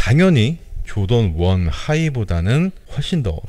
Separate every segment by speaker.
Speaker 1: 당연히 조던 1 하이보다는 훨씬 더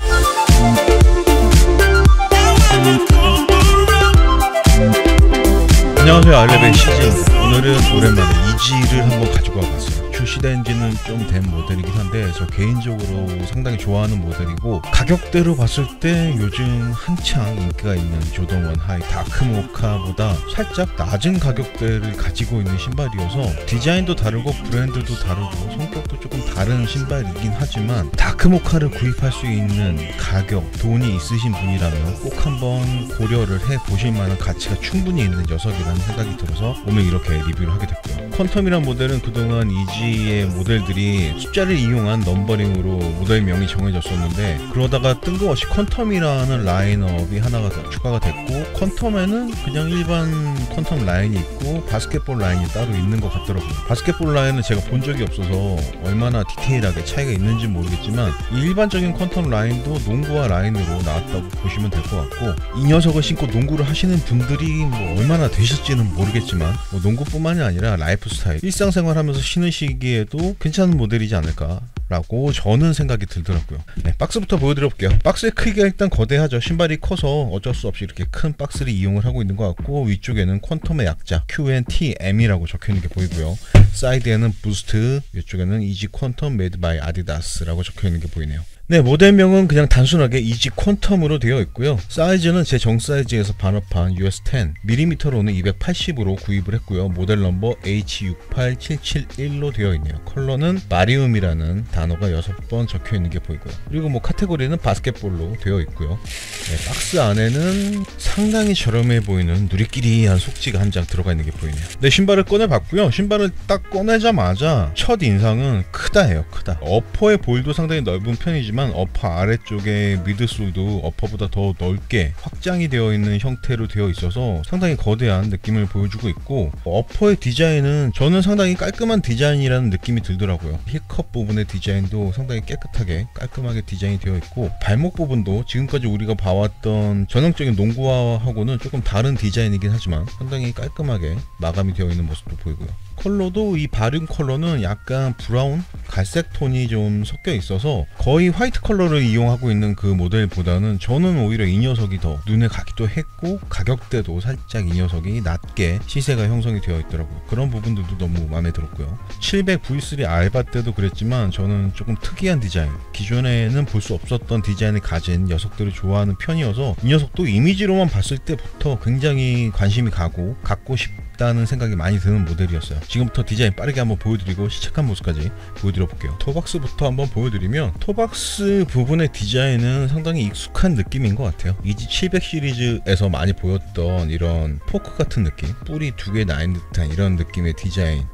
Speaker 1: 안녕하세요, 알레벨 CG입니다. 오늘은 오랜만에 이지를 한번 가지고 와봤어요. 출시된 지는 좀 된 모델이긴 한데 저 개인적으로 상당히 좋아하는 모델이고, 가격대로 봤을 때 요즘 한창 인기가 있는 조던 1 하이 다크모카보다 살짝 낮은 가격대를 가지고 있는 신발이어서 디자인도 다르고 브랜드도 다르고 성격도 조금 다른 신발이긴 하지만 다크모카를 구입할 수 있는 가격, 돈이 있으신 분이라면 꼭 한번 고려를 해보실 만한 가치가 충분히 있는 녀석이라는 생각이 들어서 오늘 이렇게 리뷰를 하게 됐고요. 퀀텀이란 모델은 그동안 이지의 모델들이 숫자를 이용한 넘버링으로 모델명이 정해졌었는데, 그러다가 뜬금없이 퀀텀이라는 라인업이 하나가 더 추가가 됐고, 퀀텀에는 그냥 일반 퀀텀 라인이 있고 바스켓볼 라인이 따로 있는 것 같더라고요. 바스켓볼 라인은 제가 본 적이 없어서 얼마나 디테일하게 차이가 있는지 모르겠지만, 이 일반적인 퀀텀 라인도 농구화 라인으로 나왔다고 보시면 될 것 같고, 이 녀석을 신고 농구를 하시는 분들이 뭐 얼마나 되실지는 모르겠지만 뭐 농구뿐만이 아니라 라이프 스타일, 일상생활 하면서 신으시기에도 괜찮은 모델이지 않을까 라고 저는 생각이 들더라고요. 네, 박스부터 보여드려 볼게요. 박스의 크기가 일단 거대하죠. 신발이 커서 어쩔 수 없이 이렇게 큰 박스를 이용을 하고 있는 것 같고, 위쪽에는 퀀텀의 약자 QNTM이라고 적혀있는 게 보이고요. 사이드에는 부스트, 이쪽에는 이지 퀀텀 메이드 바이 아디다스라고 적혀있는 게 보이네요. 네, 모델명은 그냥 단순하게 이지 퀀텀으로 되어 있고요. 사이즈는 제 정 사이즈에서 반업한 US10 mm로는 280으로 구입을 했고요. 모델 넘버 H68771로 되어 있네요. 컬러는 마리움이라는 단어가 6번 적혀 있는 게 보이고요. 그리고 뭐 카테고리는 바스켓볼로 되어 있고요. 네, 박스 안에는 상당히 저렴해 보이는 누리끼리한 속지가 한 장 들어가 있는 게 보이네요. 네, 신발을 꺼내 봤고요. 신발을 딱 꺼내자마자 첫 인상은 크다예요. 크다. 어퍼의 볼도 상당히 넓은 편이지만 어퍼 아래쪽에 미드솔도 어퍼보다 더 넓게 확장이 되어 있는 형태로 되어 있어서 상당히 거대한 느낌을 보여주고 있고, 어퍼의 디자인은 저는 상당히 깔끔한 디자인이라는 느낌이 들더라고요. 힐컵 부분의 디자인도 상당히 깨끗하게 깔끔하게 디자인이 되어 있고, 발목 부분도 지금까지 우리가 봐왔던 전형적인 농구화하고는 조금 다른 디자인이긴 하지만 상당히 깔끔하게 마감이 되어 있는 모습도 보이고요. 컬러도 이 바륨 컬러는 약간 브라운, 갈색 톤이 좀 섞여 있어서 거의 화이트 컬러를 이용하고 있는 그 모델보다는 저는 오히려 이 녀석이 더 눈에 가기도 했고, 가격대도 살짝 이 녀석이 낮게 시세가 형성이 되어 있더라고요. 그런 부분들도 너무 마음에 들었고요. 700 V3 알바 때도 그랬지만 저는 조금 특이한 디자인, 기존에는 볼 수 없었던 디자인을 가진 녀석들을 좋아하는 편이어서 이 녀석도 이미지로만 봤을 때부터 굉장히 관심이 가고 갖고 싶다는 생각이 많이 드는 모델이었어요. 지금부터 디자인 빠르게 한번 보여드리고 시착한 모습까지 보여드려 볼게요. 토박스부터 한번 보여드리면, 토박스 부분의 디자인은 상당히 익숙한 느낌인 것 같아요. 이지 700 시리즈에서 많이 보였던 이런 포크 같은 느낌, 뿔이 두 개 나 있는 듯한 이런 느낌의 디자인,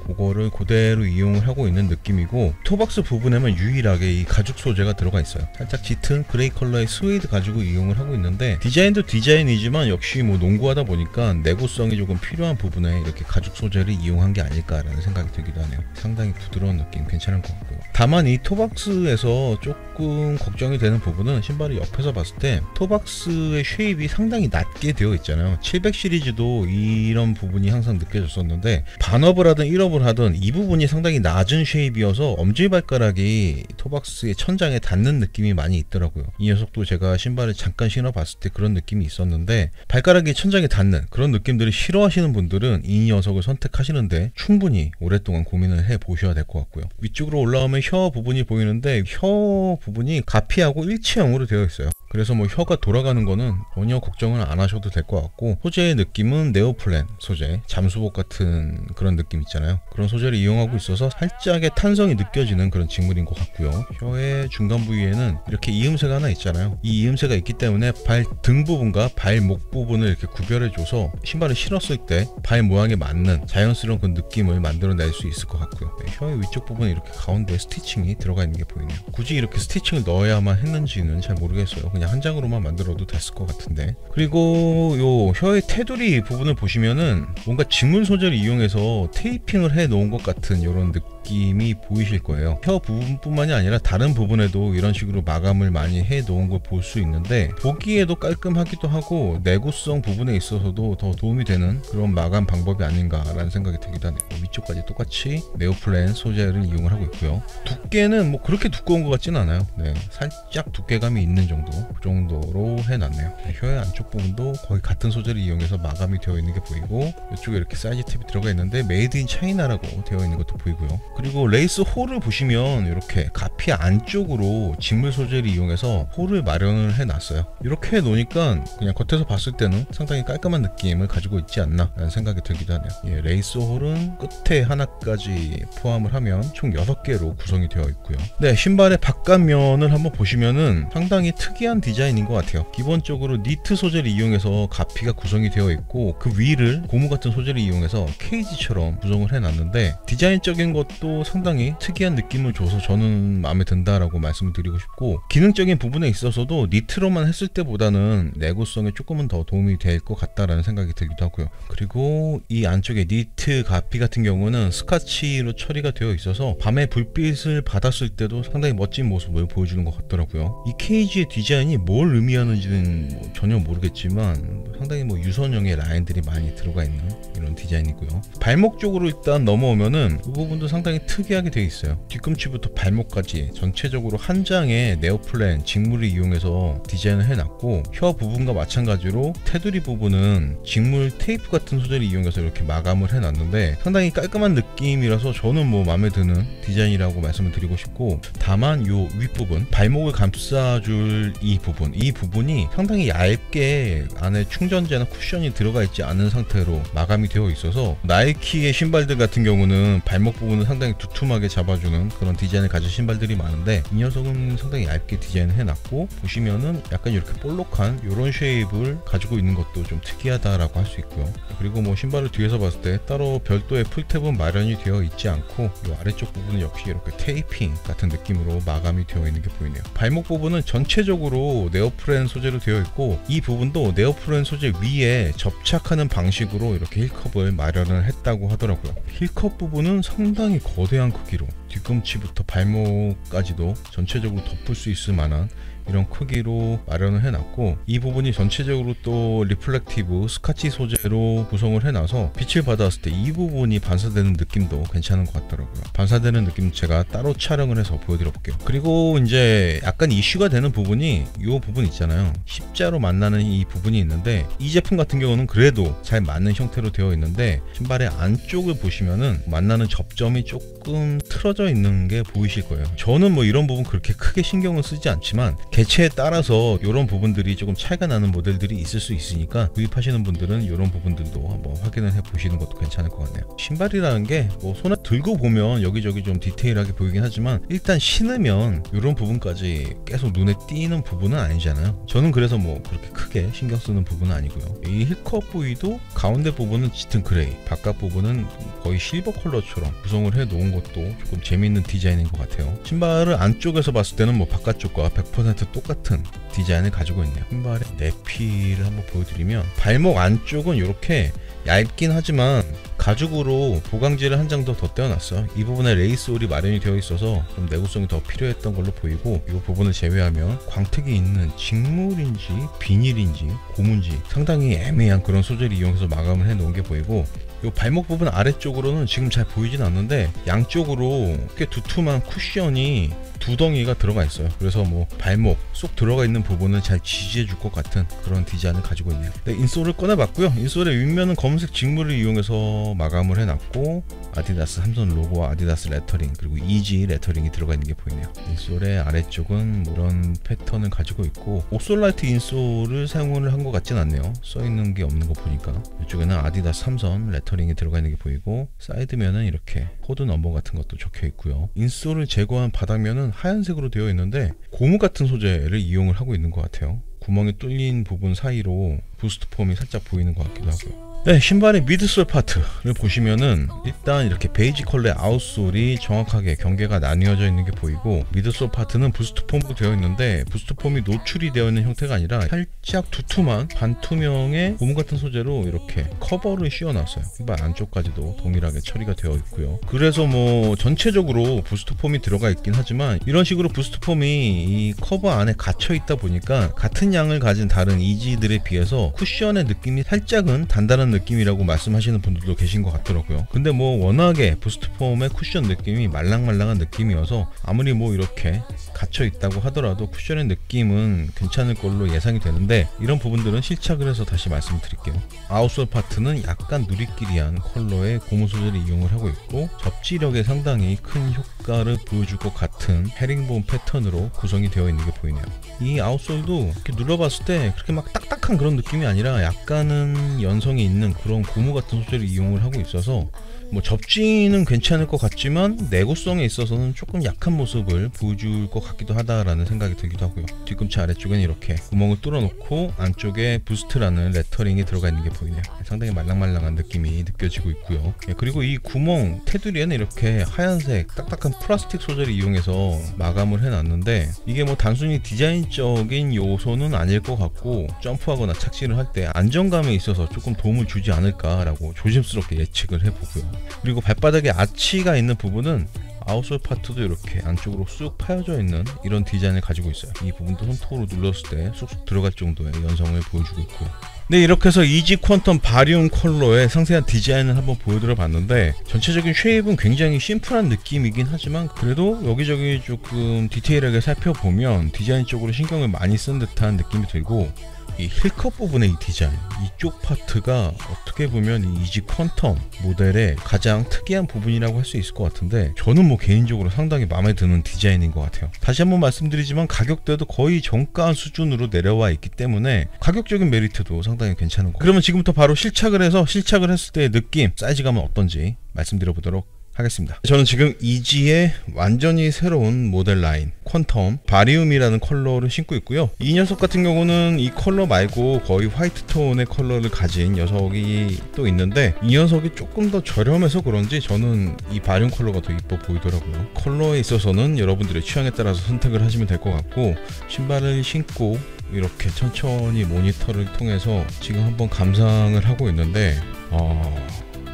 Speaker 1: 그거를 그대로 이용을 하고 있는 느낌이고, 토박스 부분에만 유일하게 이 가죽 소재가 들어가 있어요. 살짝 짙은 그레이 컬러의 스웨이드 가지고 이용을 하고 있는데, 디자인도 디자인이지만 역시 뭐 농구하다 보니까 내구성이 조금 필요한 부분에 이렇게 가죽 소재를 이용한 게 아닐까라는 생각이 들기도 하네요. 상당히 부드러운 느낌 괜찮은 것 같고요. 다만 이 토박스에서 조금 걱정이 되는 부분은, 신발을 옆에서 봤을 때 토박스의 쉐입이 상당히 낮게 되어 있잖아요. 700 시리즈도 이런 부분이 항상 느껴졌었는데, 반업을 하든 1업을 하든 이 부분이 상당히 낮은 쉐입이어서 엄지발가락이 토박스의 천장에 닿는 느낌이 많이 있더라고요. 이 녀석도 제가 신발을 잠깐 신어봤을 때 그런 느낌이 있었는데, 발가락이 천장에 닿는 그런 느낌들을 싫어하시는 분들은 이 녀석을 선택하시는데 충분히 오랫동안 고민을 해보셔야 될 것 같고요. 위쪽으로 올라오면 혀 부분이 보이는데, 혀 부분이 가피하고 일체형으로 되어 있어요. 그래서 뭐 혀가 돌아가는 거는 전혀 걱정을 안 하셔도 될 것 같고, 소재의 느낌은 네오플랜 소재, 잠수복 같은 그런 느낌 있잖아요. 그런 소재를 이용하고 있어서 살짝의 탄성이 느껴지는 그런 직물인 것 같고요. 혀의 중간 부위에는 이렇게 이음새가 하나 있잖아요. 이 이음새가 있기 때문에 발 등 부분과 발목 부분을 이렇게 구별해줘서 신발을 신었을 때 발 모양에 맞는 자연스러운 그 느낌을 만들어낼 수 있을 것 같고요. 네, 혀의 위쪽 부분에 이렇게 가운데 스티칭이 들어가 있는 게 보이네요. 굳이 이렇게 스티칭을 넣어야만 했는지는 잘 모르겠어요. 그냥 한 장으로만 만들어도 됐을 것 같은데. 그리고 요 혀의 테두리 부분을 보시면은 뭔가 직물 소재를 이용해서 테이핑을 해 놓은 것 같은 이런 느낌 느낌이 보이실 거예요. 혀 부분뿐만이 아니라 다른 부분에도 이런 식으로 마감을 많이 해 놓은 걸 볼 수 있는데 보기에도 깔끔하기도 하고 내구성 부분에 있어서도 더 도움이 되는 그런 마감 방법이 아닌가라는 생각이 들기도 하네요. 위쪽까지 똑같이 네오플랜 소재를 이용을 하고 있고요. 두께는 뭐 그렇게 두꺼운 것 같지는 않아요. 네, 살짝 두께감이 있는 정도, 그 정도로 해놨네요. 혀의 안쪽 부분도 거의 같은 소재를 이용해서 마감이 되어 있는 게 보이고, 이쪽에 이렇게 사이즈 탭이 들어가 있는데 메이드 인 차이나라고 되어 있는 것도 보이고요. 그리고 레이스 홀을 보시면 이렇게 가피 안쪽으로 직물 소재를 이용해서 홀을 마련을 해놨어요. 이렇게 해놓으니까 그냥 겉에서 봤을 때는 상당히 깔끔한 느낌을 가지고 있지 않나 라는 생각이 들기도 하네요. 예, 레이스 홀은 끝에 하나까지 포함을 하면 총 6개로 구성이 되어 있고요. 네, 신발의 바깥면을 한번 보시면은 상당히 특이한 디자인인 것 같아요. 기본적으로 니트 소재를 이용해서 가피가 구성이 되어 있고, 그 위를 고무 같은 소재를 이용해서 케이지처럼 구성을 해놨는데, 디자인적인 것도 상당히 특이한 느낌을 줘서 저는 마음에 든다라고 말씀을 드리고 싶고, 기능적인 부분에 있어서도 니트로만 했을 때보다는 내구성에 조금은 더 도움이 될 것 같다라는 생각이 들기도 하고요. 그리고 이 안쪽에 니트 가피 같은 경우는 스카치로 처리가 되어 있어서 밤에 불빛을 받았을 때도 상당히 멋진 모습을 보여주는 것 같더라고요. 이 케이지의 디자인이 뭘 의미하는지는 뭐 전혀 모르겠지만 상당히 뭐 유선형의 라인들이 많이 들어가 있는 이런 디자인이고요. 발목 쪽으로 일단 넘어오면은 이 부분도 상당히 특이하게 되어 있어요. 뒤꿈치부터 발목까지 전체적으로 한 장의 네오플랜 직물을 이용해서 디자인을 해놨고, 혀 부분과 마찬가지로 테두리 부분은 직물 테이프 같은 소재를 이용해서 이렇게 마감을 해놨는데 상당히 깔끔한 느낌이라서 저는 뭐 마음에 드는 디자인이라고 말씀을 드리고 싶고, 다만 요 윗부분 발목을 감싸줄 이 부분이 상당히 얇게 안에 충전재나 쿠션이 들어가 있지 않은 상태로 마감이 되어 있어서 나이키의 신발들 같은 경우는 발목 부분을 상당히 두툼하게 잡아주는 그런 디자인을 가진 신발들이 많은데, 이 녀석은 상당히 얇게 디자인을 해놨고, 보시면은 약간 이렇게 볼록한 이런 쉐입을 가지고 있는 것도 좀 특이하다라고 할 수 있고요. 그리고 뭐 신발을 뒤에서 봤을 때 따로 별도의 풀탭은 마련이 되어 있지 않고, 이 아래쪽 부분은 역시 이렇게 테이핑 같은 느낌으로 마감이 되어 있는 게 보이네요. 발목 부분은 전체적으로 네오프렌 소재로 되어 있고, 이 부분도 네오프렌 소재 위에 접착하는 방식으로 이렇게 힐컵을 마련을 했다고 하더라고요. 힐컵 부분은 상당히 거대한 크기로 뒤꿈치부터 발목까지도 전체적으로 덮을 수 있을 만한 이런 크기로 마련을 해놨고, 이 부분이 전체적으로 또 리플렉티브 스카치 소재로 구성을 해놔서 빛을 받았을 때 이 부분이 반사되는 느낌도 괜찮은 것 같더라고요. 반사되는 느낌 제가 따로 촬영을 해서 보여드려 볼게요. 그리고 이제 약간 이슈가 되는 부분이 이 부분 있잖아요. 십자로 만나는 이 부분이 있는데, 이 제품 같은 경우는 그래도 잘 맞는 형태로 되어 있는데, 신발의 안쪽을 보시면은 만나는 접점이 조금 틀어져 있는 게 보이실 거예요. 저는 뭐 이런 부분 그렇게 크게 신경을 쓰지 않지만 개체에 따라서 이런 부분들이 조금 차이가 나는 모델들이 있을 수 있으니까 구입하시는 분들은 이런 부분들도 한번 확인을 해 보시는 것도 괜찮을 것 같네요. 신발이라는 게 뭐 손에 들고 보면 여기저기 좀 디테일하게 보이긴 하지만, 일단 신으면 이런 부분까지 계속 눈에 띄는 부분은 아니잖아요. 저는 그래서 뭐 그렇게 크게 신경 쓰는 부분은 아니고요. 이 힐컵 부위도 가운데 부분은 짙은 그레이, 바깥 부분은 거의 실버 컬러처럼 구성을 해 놓은 것도 조금 재미있는 디자인인 것 같아요. 신발을 안쪽에서 봤을 때는 뭐 바깥쪽과 100% 똑같은 디자인을 가지고 있네요. 신발의 내피를 한번 보여드리면, 발목 안쪽은 이렇게 얇긴 하지만 가죽으로 보강지를 한 장 더 떼어놨어요. 이 부분에 레이스 홀이 마련이 되어 있어서 좀 내구성이 더 필요했던 걸로 보이고, 이 부분을 제외하면 광택이 있는 직물인지 비닐인지 고무인지 상당히 애매한 그런 소재를 이용해서 마감을 해 놓은 게 보이고, 이 발목 부분 아래쪽으로는 지금 잘 보이진 않는데 양쪽으로 꽤 두툼한 쿠션이 두 덩이가 들어가 있어요. 그래서 뭐 발목 쏙 들어가 있는 부분을 잘 지지해 줄 것 같은 그런 디자인을 가지고 있네요. 네, 인솔을 꺼내봤고요. 인솔의 윗면은 검은색 직물을 이용해서 마감을 해놨고, 아디다스 삼선 로고와 아디다스 레터링, 그리고 이지 레터링이 들어가 있는 게 보이네요. 인솔의 아래쪽은 이런 패턴을 가지고 있고, 옵솔라이트 인솔을 사용을 한 것 같진 않네요. 써있는 게 없는 거 보니까. 이쪽에는 아디다스 삼선 레터링이 들어가 있는 게 보이고, 사이드면은 이렇게 코드 넘버 같은 것도 적혀 있고요. 인솔을 제거한 바닥면은 하얀색으로 되어 있는데 고무 같은 소재를 이용을 하고 있는 것 같아요. 구멍이 뚫린 부분 사이로 부스트 폼이 살짝 보이는 것 같기도 하고요. 네, 신발의 미드솔 파트를 보시면은 일단 이렇게 베이지 컬러의 아웃솔이 정확하게 경계가 나뉘어져 있는 게 보이고, 미드솔 파트는 부스트 폼으로 되어 있는데 부스트 폼이 노출이 되어 있는 형태가 아니라 살짝 두툼한 반투명의 고무 같은 소재로 이렇게 커버를 씌워놨어요. 신발 안쪽까지도 동일하게 처리가 되어 있고요. 그래서 뭐 전체적으로 부스트 폼이 들어가 있긴 하지만 이런 식으로 부스트 폼이 이 커버 안에 갇혀 있다 보니까 같은 양을 가진 다른 이지들에 비해서 쿠션의 느낌이 살짝은 단단한 느낌이라고 말씀하시는 분들도 계신 것 같더라고요. 근데 뭐 워낙에 부스트폼의 쿠션 느낌이 말랑말랑한 느낌이어서 아무리 뭐 이렇게 갇혀 있다고 하더라도 쿠션의 느낌은 괜찮을 걸로 예상이 되는데, 이런 부분들은 실착을 해서 다시 말씀드릴게요. 아웃솔 파트는 약간 누리끼리한 컬러의 고무 소재를 이용을 하고 있고, 접지력에 상당히 큰 효과를 보여줄 것 같은 헤링본 패턴으로 구성이 되어 있는 게 보이네요. 이 아웃솔도 이렇게 눌러봤을 때 그렇게 막 딱딱한 그런 느낌이 아니라 약간은 연성이 있는 그런 고무 같은 소재를 이용을 하고 있어서 뭐 접지는 괜찮을 것 같지만 내구성에 있어서는 조금 약한 모습을 보여줄 것 같기도 하다라는 생각이 들기도 하고요. 뒤꿈치 아래쪽에는 이렇게 구멍을 뚫어놓고 안쪽에 부스트라는 레터링이 들어가 있는 게 보이네요. 상당히 말랑말랑한 느낌이 느껴지고 있고요. 그리고 이 구멍 테두리에는 이렇게 하얀색 딱딱한 플라스틱 소재를 이용해서 마감을 해놨는데, 이게 뭐 단순히 디자인적인 요소는 아닐 것 같고 점프하거나 착지를 할 때 안정감에 있어서 조금 도움을 주지 않을까라고 조심스럽게 예측을 해보고요. 그리고 발바닥에 아치가 있는 부분은 아웃솔 파트도 이렇게 안쪽으로 쑥 파여져 있는 이런 디자인을 가지고 있어요. 이 부분도 손톱으로 눌렀을 때 쑥쑥 들어갈 정도의 연성을 보여주고 있고요. 네, 이렇게 해서 이지 퀀텀 바리움 컬러의 상세한 디자인을 한번 보여드려 봤는데, 전체적인 쉐입은 굉장히 심플한 느낌이긴 하지만 그래도 여기저기 조금 디테일하게 살펴보면 디자인 쪽으로 신경을 많이 쓴 듯한 느낌이 들고, 이 힐컵 부분의 이 디자인, 이쪽 파트가 어떻게 보면 이 이지 퀀텀 모델의 가장 특이한 부분이라고 할 수 있을 것 같은데, 저는 뭐 개인적으로 상당히 마음에 드는 디자인인 것 같아요. 다시 한번 말씀드리지만 가격대도 거의 정가 수준으로 내려와 있기 때문에 가격적인 메리트도 상당히 괜찮은 것 같아요. 그러면 지금부터 바로 실착을 해서 실착을 했을 때의 느낌, 사이즈감은 어떤지 말씀드려 보도록 하겠습니다. 저는 지금 이지의 완전히 새로운 모델 라인 퀀텀 바리움이라는 컬러를 신고 있고요. 이 녀석 같은 경우는 이 컬러 말고 거의 화이트 톤의 컬러를 가진 녀석이 또 있는데, 이 녀석이 조금 더 저렴해서 그런지 저는 이 바리움 컬러가 더 이뻐 보이더라고요. 컬러에 있어서는 여러분들의 취향에 따라서 선택을 하시면 될 것 같고, 신발을 신고 이렇게 천천히 모니터를 통해서 지금 한번 감상을 하고 있는데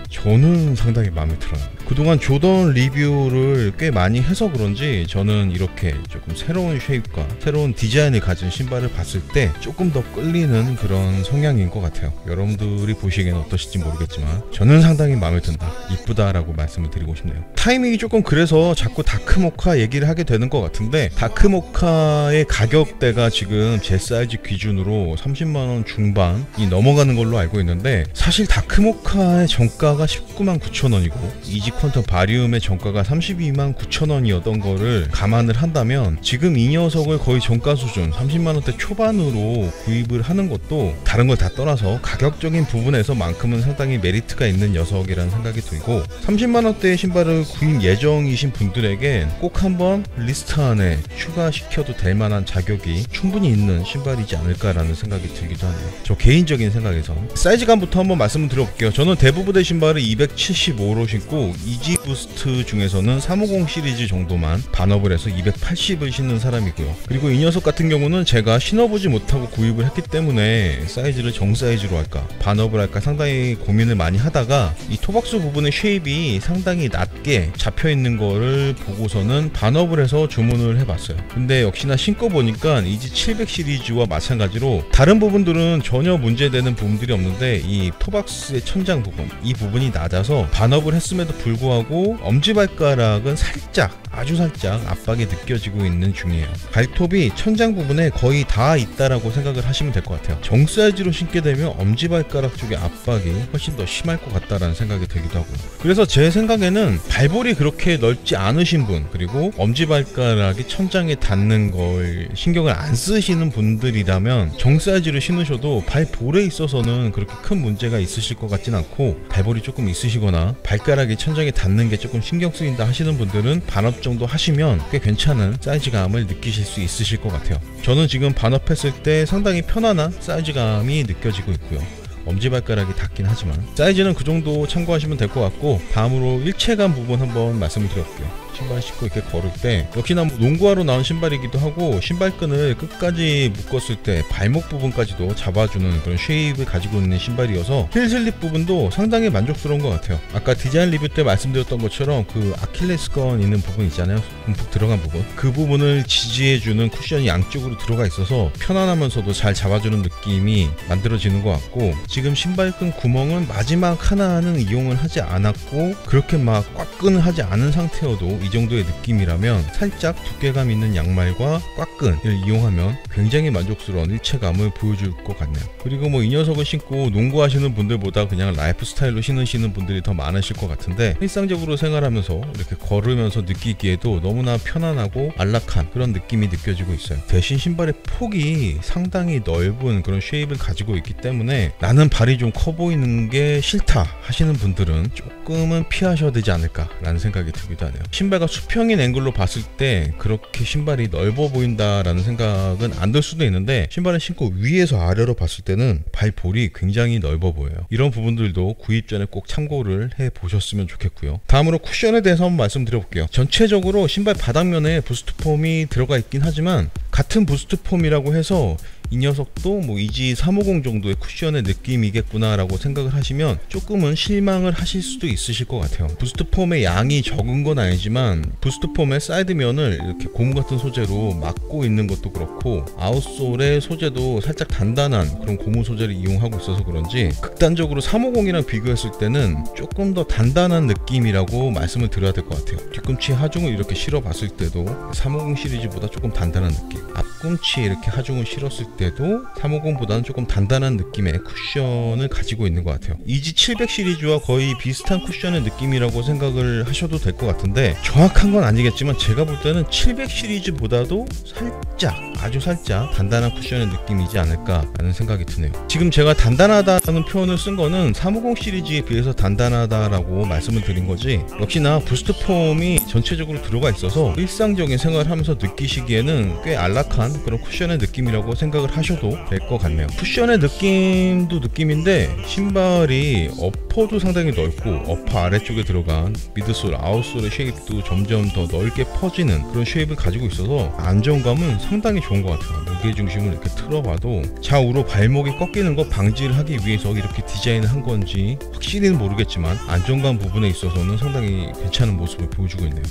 Speaker 1: 저는 상당히 마음에 들어요. 그동안 조던 리뷰를 꽤 많이 해서 그런지 저는 이렇게 조금 새로운 쉐입과 새로운 디자인을 가진 신발을 봤을 때 조금 더 끌리는 그런 성향인 것 같아요. 여러분들이 보시기에는 어떠실지 모르겠지만 저는 상당히 마음에 든다, 이쁘다라고 말씀을 드리고 싶네요. 타이밍이 조금 그래서 자꾸 다크모카 얘기를 하게 되는 것 같은데, 다크모카의 가격대가 지금 제 사이즈 기준으로 30만원 중반이 넘어가는 걸로 알고 있는데, 사실 다크모카의 정가가 19만 9천원이고 이지 퀀텀 바리움의 정가가 32만 9천원이었던 거를 감안을 한다면, 지금 이 녀석을 거의 정가 수준 30만원대 초반으로 구입을 하는 것도 다른 걸 다 떠나서 가격적인 부분에서만큼은 상당히 메리트가 있는 녀석이라는 생각이 들고, 30만원대의 신발을 구입 예정이신 분들에게 꼭 한번 리스트 안에 추가시켜도 될 만한 자격이 충분히 있는 신발이지 않을까라는 생각이 들기도 하네요. 저 개인적인 생각에선. 사이즈감부터 한번 말씀을 드려볼게요. 저는 대부분의 신발을 275로 신고 이지 부스트 중에서는 350 시리즈 정도만 반업을 해서 280을 신는 사람이고요. 그리고 이 녀석 같은 경우는 제가 신어보지 못하고 구입을 했기 때문에 사이즈를 정사이즈로 할까 반업을 할까 상당히 고민을 많이 하다가, 이 토박스 부분의 쉐입이 상당히 낮게 잡혀있는 거를 보고서는 반업을 해서 주문을 해봤어요. 근데 역시나 신고 보니까 이지 700 시리즈와 마찬가지로 다른 부분들은 전혀 문제되는 부분들이 없는데, 이 토박스의 천장 부분, 이 부분이 낮아서 반업을 했음에도 불구하고 엄지발가락은 살짝, 아주 살짝 압박이 느껴지고 있는 중이에요. 발톱이 천장 부분에 거의 다 있다라고 생각을 하시면 될 것 같아요. 정 사이즈로 신게 되면 엄지발가락 쪽의 압박이 훨씬 더 심할 것 같다라는 생각이 들기도 하고요. 그래서 제 생각에는 발볼이 그렇게 넓지 않으신 분, 그리고 엄지발가락이 천장에 닿는 걸 신경을 안 쓰시는 분들이라면 정 사이즈로 신으셔도 발볼에 있어서는 그렇게 큰 문제가 있으실 것 같진 않고, 발볼이 조금 있으시거나 발가락이 천장에 닿는 게 조금 신경 쓰인다 하시는 분들은 반업 정도 하시면 꽤 괜찮은 사이즈감을 느끼실 수 있으실 것 같아요. 저는 지금 반업했을 때 상당히 편안한 사이즈감이 느껴지고 있고요. 엄지발가락이 닿긴 하지만 사이즈는 그 정도 참고하시면 될 것 같고, 다음으로 일체감 부분 한번 말씀을 드려볼게요. 신발 신고 이렇게 걸을 때 역시나 뭐 농구화로 나온 신발이기도 하고, 신발끈을 끝까지 묶었을 때 발목 부분까지도 잡아주는 그런 쉐입을 가지고 있는 신발이어서 힐 슬립 부분도 상당히 만족스러운 것 같아요. 아까 디자인 리뷰 때 말씀드렸던 것처럼 그 아킬레스건 있는 부분 있잖아요, 움푹 들어간 부분, 그 부분을 지지해주는 쿠션이 양쪽으로 들어가 있어서 편안하면서도 잘 잡아주는 느낌이 만들어지는 것 같고, 지금 신발끈 구멍은 마지막 하나는 이용을 하지 않았고 그렇게 막 꽉끈을 하지 않은 상태여도 이 정도의 느낌이라면 살짝 두께감 있는 양말과 꽉끈을 이용하면 굉장히 만족스러운 일체감을 보여줄 것 같네요. 그리고 뭐 이 녀석을 신고 농구하시는 분들보다 그냥 라이프 스타일로 신으시는 분들이 더 많으실 것 같은데, 일상적으로 생활하면서 이렇게 걸으면서 느끼기에도 너무나 편안하고 안락한 그런 느낌이 느껴지고 있어요. 대신 신발의 폭이 상당히 넓은 그런 쉐입을 가지고 있기 때문에 나는 발이 좀 커 보이는 게 싫다 하시는 분들은 조금은 피하셔야 되지 않을까 라는 생각이 들기도 하네요. 신발과 수평인 앵글로 봤을 때 그렇게 신발이 넓어 보인다라는 생각은 안 들 수도 있는데, 신발을 신고 위에서 아래로 봤을 때는 발볼이 굉장히 넓어 보여요. 이런 부분들도 구입 전에 꼭 참고를 해 보셨으면 좋겠고요. 다음으로 쿠션에 대해서 한번 말씀드려볼게요. 전체적으로 신발 바닥면에 부스트 폼이 들어가 있긴 하지만, 같은 부스트 폼이라고 해서 이 녀석도 뭐 이지 350 정도의 쿠션의 느낌이겠구나 라고 생각을 하시면 조금은 실망을 하실 수도 있으실 것 같아요. 부스트 폼의 양이 적은 건 아니지만 부스트 폼의 사이드면을 이렇게 고무 같은 소재로 막고 있는 것도 그렇고, 아웃솔의 소재도 살짝 단단한 그런 고무 소재를 이용하고 있어서 그런지 극단적으로 350이랑 비교했을 때는 조금 더 단단한 느낌이라고 말씀을 드려야 될 것 같아요. 뒤꿈치 하중을 이렇게 실어 봤을 때도 350 시리즈보다 조금 단단한 느낌, 앞꿈치에 이렇게 하중을 실었을 때도 350보다는 조금 단단한 느낌의 쿠션을 가지고 있는 것 같아요. 이지 700 시리즈와 거의 비슷한 쿠션의 느낌이라고 생각을 하셔도 될 것 같은데, 정확한 건 아니겠지만 제가 볼 때는 700 시리즈보다도 살짝, 아주 살짝 단단한 쿠션의 느낌이지 않을까라는 생각이 드네요. 지금 제가 단단하다는 표현을 쓴 거는 350 시리즈에 비해서 단단하다라고 말씀을 드린 거지, 역시나 부스트 폼이 전체적으로 들어가 있어서 일상적인 생활을 하면서 느끼시기에는 꽤 안락한 그런 쿠션의 느낌이라고 생각을 하셔도 될 것 같네요. 쿠션의 느낌도 느낌인데, 신발이 어퍼도 상당히 넓고 어퍼 아래쪽에 들어간 미드솔, 아웃솔의 쉐입도 점점 더 넓게 퍼지는 그런 쉐입을 가지고 있어서 안정감은 상당히 좋은 것 같아요. 무게중심을 이렇게 틀어봐도 좌우로 발목이 꺾이는 거 방지를 하기 위해서 이렇게 디자인을 한 건지 확실히는 모르겠지만, 안정감 부분에 있어서는 상당히 괜찮은 모습을 보여주고 있네요.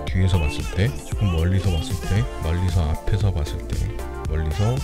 Speaker 1: 뒤에서 봤을 때, 조금 멀리서 봤을 때, 멀리서 앞에서 봤을 때, 멀리서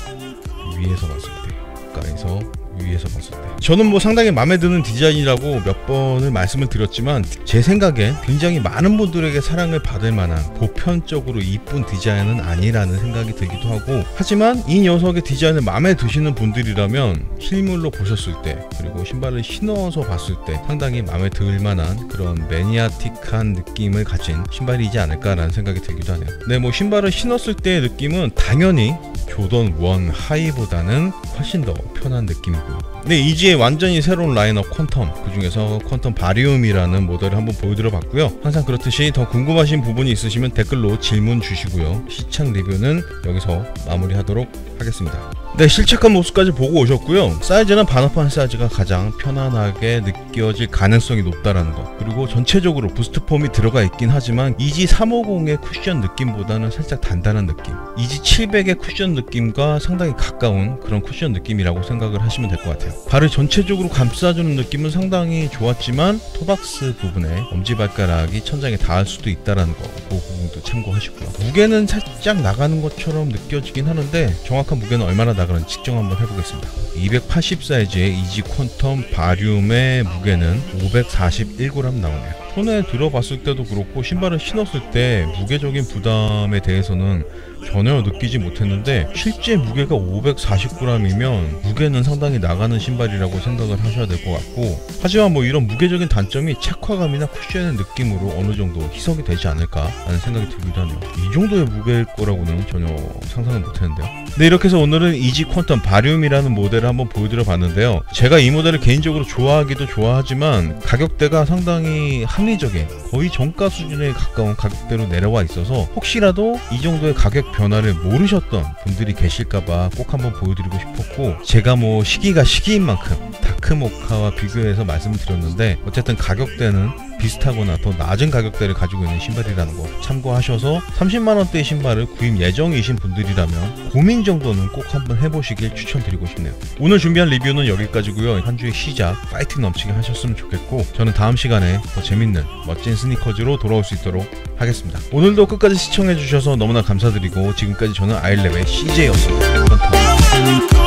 Speaker 1: 위에서 봤을 때, 가까이서 위에서 봤을 때, 저는 뭐 상당히 마음에 드는 디자인이라고 몇 번을 말씀을 드렸지만, 제 생각엔 굉장히 많은 분들에게 사랑을 받을 만한 보편적으로 이쁜 디자인은 아니라는 생각이 들기도 하고, 하지만 이 녀석의 디자인을 마음에 드시는 분들이라면 실물로 보셨을 때, 그리고 신발을 신어서 봤을 때 상당히 마음에 들 만한 그런 매니아틱한 느낌을 가진 신발이지 않을까라는 생각이 들기도 하네요. 네, 뭐 신발을 신었을 때의 느낌은 당연히 조던 1 하이보다는 훨씬 더 편한 느낌이고요. 네, 이지의 완전히 새로운 라인업 퀀텀, 그 중에서 퀀텀 바리움이라는 모델을 한번 보여드려 봤고요. 항상 그렇듯이 더 궁금하신 부분이 있으시면 댓글로 질문 주시고요. 시창 리뷰는 여기서 마무리하도록 하겠습니다. 네, 실착한 모습까지 보고 오셨고요. 사이즈는 반업한 사이즈가 가장 편안하게 느껴질 가능성이 높다라는 거, 그리고 전체적으로 부스트 폼이 들어가 있긴 하지만 이지 350의 쿠션 느낌보다는 살짝 단단한 느낌, 이지 700의 쿠션 느낌과 상당히 가까운 그런 쿠션 느낌이라고 생각을 하시면 될 것 같아요. 발을 전체적으로 감싸주는 느낌은 상당히 좋았지만 토박스 부분에 엄지발가락이 천장에 닿을 수도 있다는 거, 그 부분도 참고하시고요. 무게는 살짝 나가는 것처럼 느껴지긴 하는데 정확한 무게는 얼마나 나가는지 측정 한번 해보겠습니다. 280 사이즈의 이지 퀀텀 바리움의 무게는 541g 나오네요. 손에 들어봤을 때도 그렇고 신발을 신었을 때 무게적인 부담에 대해서는 전혀 느끼지 못했는데, 실제 무게가 540g이면 무게는 상당히 나가는 신발이라고 생각을 하셔야 될 것 같고, 하지만 뭐 이런 무게적인 단점이 착화감이나 쿠션의 느낌으로 어느 정도 희석이 되지 않을까 라는 생각이 들기도 하네요. 이 정도의 무게일 거라고는 전혀 상상을 못했는데요. 네, 이렇게 해서 오늘은 이지 퀀텀 바리움이라는 모델을 한번 보여드려 봤는데요. 제가 이 모델을 개인적으로 좋아하기도 좋아하지만 가격대가 상당히 합리적인, 거의 정가 수준에 가까운 가격대로 내려와 있어서 혹시라도 이 정도의 가격 변화를 모르셨던 분들이 계실까봐 꼭 한번 보여드리고 싶었고, 제가 뭐 시기가 시기인 만큼 다 다크 모카와 비교해서 말씀을 드렸는데 어쨌든 가격대는 비슷하거나 더 낮은 가격대를 가지고 있는 신발이라는 거 참고하셔서 30만원대의 신발을 구입 예정이신 분들이라면 고민 정도는 꼭 한번 해보시길 추천드리고 싶네요. 오늘 준비한 리뷰는 여기까지고요. 한 주의 시작 파이팅 넘치게 하셨으면 좋겠고 저는 다음 시간에 더 재밌는 멋진 스니커즈로 돌아올 수 있도록 하겠습니다. 오늘도 끝까지 시청해주셔서 너무나 감사드리고 지금까지 저는 아일랩의 CJ였습니다.